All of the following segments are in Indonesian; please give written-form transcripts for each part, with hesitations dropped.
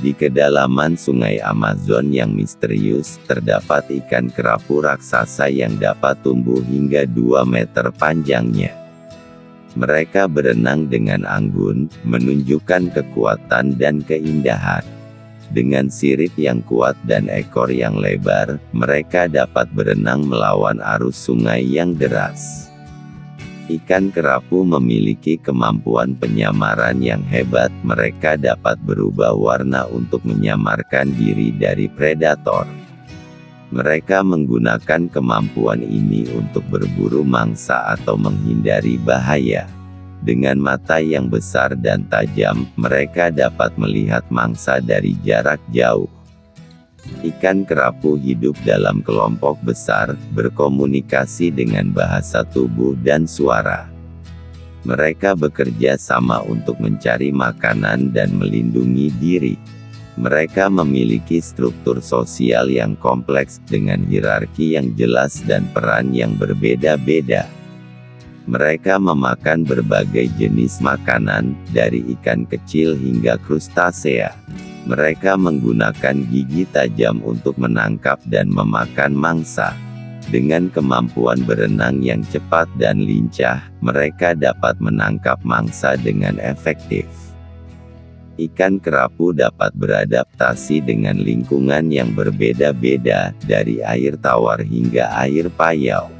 Di kedalaman sungai Amazon yang misterius, terdapat ikan kerapu raksasa yang dapat tumbuh hingga 2 meter panjangnya. Mereka berenang dengan anggun, menunjukkan kekuatan dan keindahan. Dengan sirip yang kuat dan ekor yang lebar, mereka dapat berenang melawan arus sungai yang deras. Ikan kerapu memiliki kemampuan penyamaran yang hebat. Mereka dapat berubah warna untuk menyamarkan diri dari predator. Mereka menggunakan kemampuan ini untuk berburu mangsa atau menghindari bahaya. Dengan mata yang besar dan tajam, mereka dapat melihat mangsa dari jarak jauh. Ikan kerapu hidup dalam kelompok besar, berkomunikasi dengan bahasa tubuh dan suara. Mereka bekerja sama untuk mencari makanan dan melindungi diri. Mereka memiliki struktur sosial yang kompleks dengan hierarki yang jelas dan peran yang berbeda-beda. Mereka memakan berbagai jenis makanan, dari ikan kecil hingga krustasea. Mereka menggunakan gigi tajam untuk menangkap dan memakan mangsa. Dengan kemampuan berenang yang cepat dan lincah, mereka dapat menangkap mangsa dengan efektif. Ikan kerapu dapat beradaptasi dengan lingkungan yang berbeda-beda, dari air tawar hingga air payau.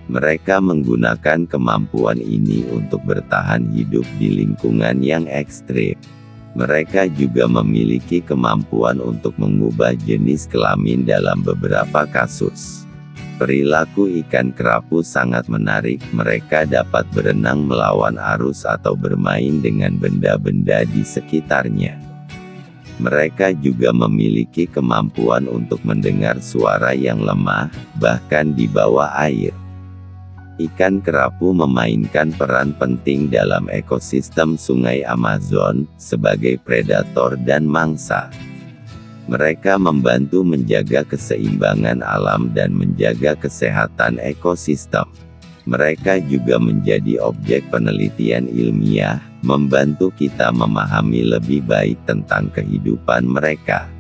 Mereka menggunakan kemampuan ini untuk bertahan hidup di lingkungan yang ekstrim. Mereka juga memiliki kemampuan untuk mengubah jenis kelamin dalam beberapa kasus. Perilaku ikan kerapu sangat menarik. Mereka dapat berenang melawan arus atau bermain dengan benda-benda di sekitarnya. Mereka juga memiliki kemampuan untuk mendengar suara yang lemah, bahkan di bawah air. Ikan kerapu memainkan peran penting dalam ekosistem sungai Amazon, sebagai predator dan mangsa. Mereka membantu menjaga keseimbangan alam dan menjaga kesehatan ekosistem. Mereka juga menjadi objek penelitian ilmiah, membantu kita memahami lebih baik tentang kehidupan mereka.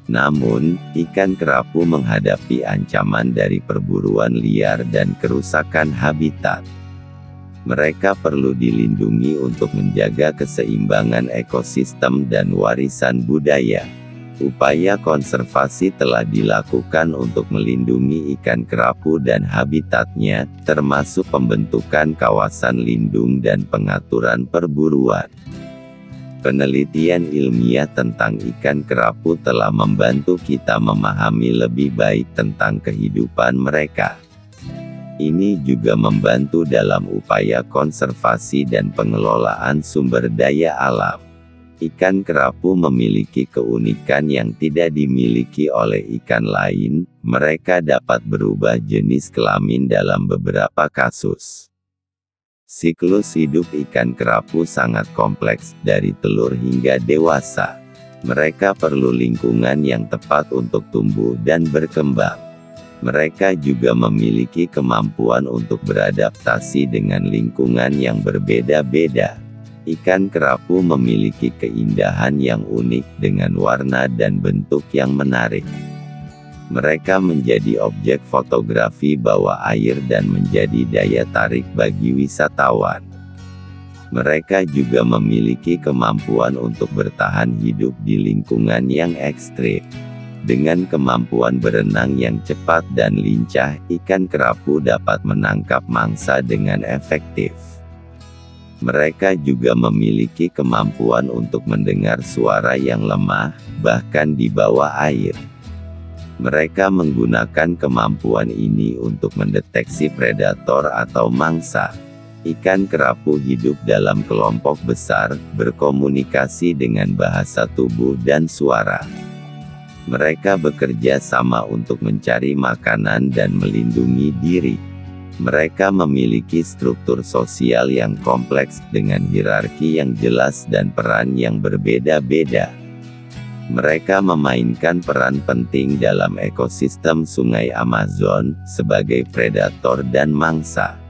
Namun, ikan kerapu menghadapi ancaman dari perburuan liar dan kerusakan habitat. Mereka perlu dilindungi untuk menjaga keseimbangan ekosistem dan warisan budaya. Upaya konservasi telah dilakukan untuk melindungi ikan kerapu dan habitatnya, termasuk pembentukan kawasan lindung dan pengaturan perburuan. Penelitian ilmiah tentang ikan kerapu telah membantu kita memahami lebih baik tentang kehidupan mereka. Ini juga membantu dalam upaya konservasi dan pengelolaan sumber daya alam. Ikan kerapu memiliki keunikan yang tidak dimiliki oleh ikan lain. Mereka dapat berubah jenis kelamin dalam beberapa kasus. Siklus hidup ikan kerapu sangat kompleks, dari telur hingga dewasa. Mereka perlu lingkungan yang tepat untuk tumbuh dan berkembang. Mereka juga memiliki kemampuan untuk beradaptasi dengan lingkungan yang berbeda-beda. Ikan kerapu memiliki keindahan yang unik dengan warna dan bentuk yang menarik. Mereka menjadi objek fotografi bawah air dan menjadi daya tarik bagi wisatawan. Mereka juga memiliki kemampuan untuk bertahan hidup di lingkungan yang ekstrim. Dengan kemampuan berenang yang cepat dan lincah, ikan kerapu dapat menangkap mangsa dengan efektif. Mereka juga memiliki kemampuan untuk mendengar suara yang lemah, bahkan di bawah air. Mereka menggunakan kemampuan ini untuk mendeteksi predator atau mangsa. Ikan kerapu hidup dalam kelompok besar, berkomunikasi dengan bahasa tubuh dan suara. Mereka bekerja sama untuk mencari makanan dan melindungi diri. Mereka memiliki struktur sosial yang kompleks, dengan hierarki yang jelas dan peran yang berbeda-beda. Mereka memainkan peran penting dalam ekosistem sungai Amazon, sebagai predator dan mangsa.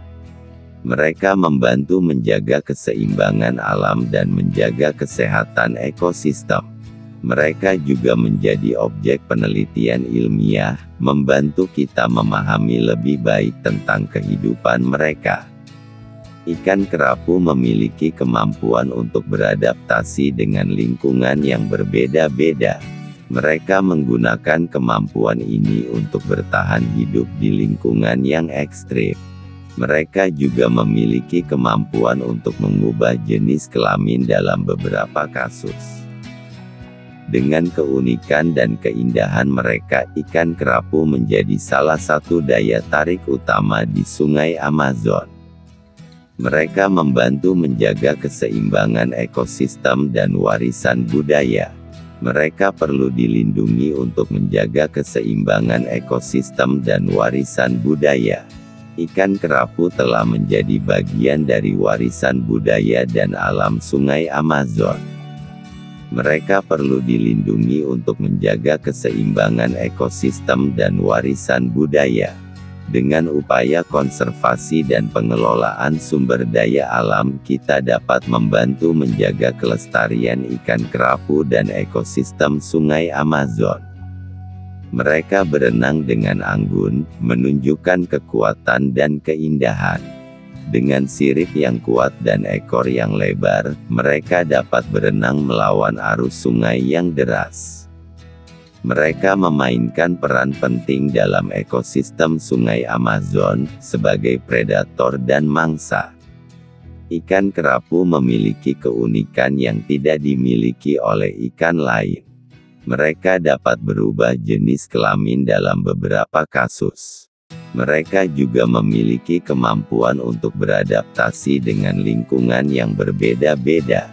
Mereka membantu menjaga keseimbangan alam dan menjaga kesehatan ekosistem. Mereka juga menjadi objek penelitian ilmiah, membantu kita memahami lebih baik tentang kehidupan mereka. Ikan kerapu memiliki kemampuan untuk beradaptasi dengan lingkungan yang berbeda-beda. Mereka menggunakan kemampuan ini untuk bertahan hidup di lingkungan yang ekstrim. Mereka juga memiliki kemampuan untuk mengubah jenis kelamin dalam beberapa kasus. Dengan keunikan dan keindahan mereka, ikan kerapu menjadi salah satu daya tarik utama di Sungai Amazon. Mereka membantu menjaga keseimbangan ekosistem dan warisan budaya. Mereka perlu dilindungi untuk menjaga keseimbangan ekosistem dan warisan budaya. Ikan kerapu telah menjadi bagian dari warisan budaya dan alam Sungai Amazon. Mereka perlu dilindungi untuk menjaga keseimbangan ekosistem dan warisan budaya. Dengan upaya konservasi dan pengelolaan sumber daya alam, kita dapat membantu menjaga kelestarian ikan kerapu dan ekosistem Sungai Amazon. Mereka berenang dengan anggun, menunjukkan kekuatan dan keindahan. Dengan sirip yang kuat dan ekor yang lebar, mereka dapat berenang melawan arus sungai yang deras. Mereka memainkan peran penting dalam ekosistem Sungai Amazon, sebagai predator dan mangsa. Ikan kerapu memiliki keunikan yang tidak dimiliki oleh ikan lain. Mereka dapat berubah jenis kelamin dalam beberapa kasus. Mereka juga memiliki kemampuan untuk beradaptasi dengan lingkungan yang berbeda-beda.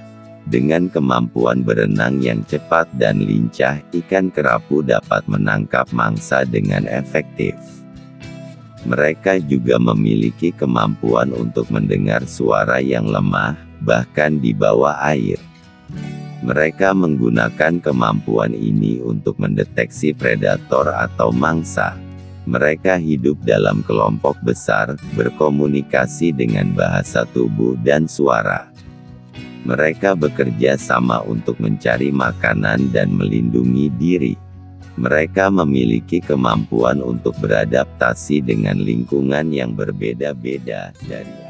Dengan kemampuan berenang yang cepat dan lincah, ikan kerapu dapat menangkap mangsa dengan efektif. Mereka juga memiliki kemampuan untuk mendengar suara yang lemah, bahkan di bawah air. Mereka menggunakan kemampuan ini untuk mendeteksi predator atau mangsa. Mereka hidup dalam kelompok besar, berkomunikasi dengan bahasa tubuh dan suara. Mereka bekerja sama untuk mencari makanan dan melindungi diri. Mereka memiliki kemampuan untuk beradaptasi dengan lingkungan yang berbeda-beda dari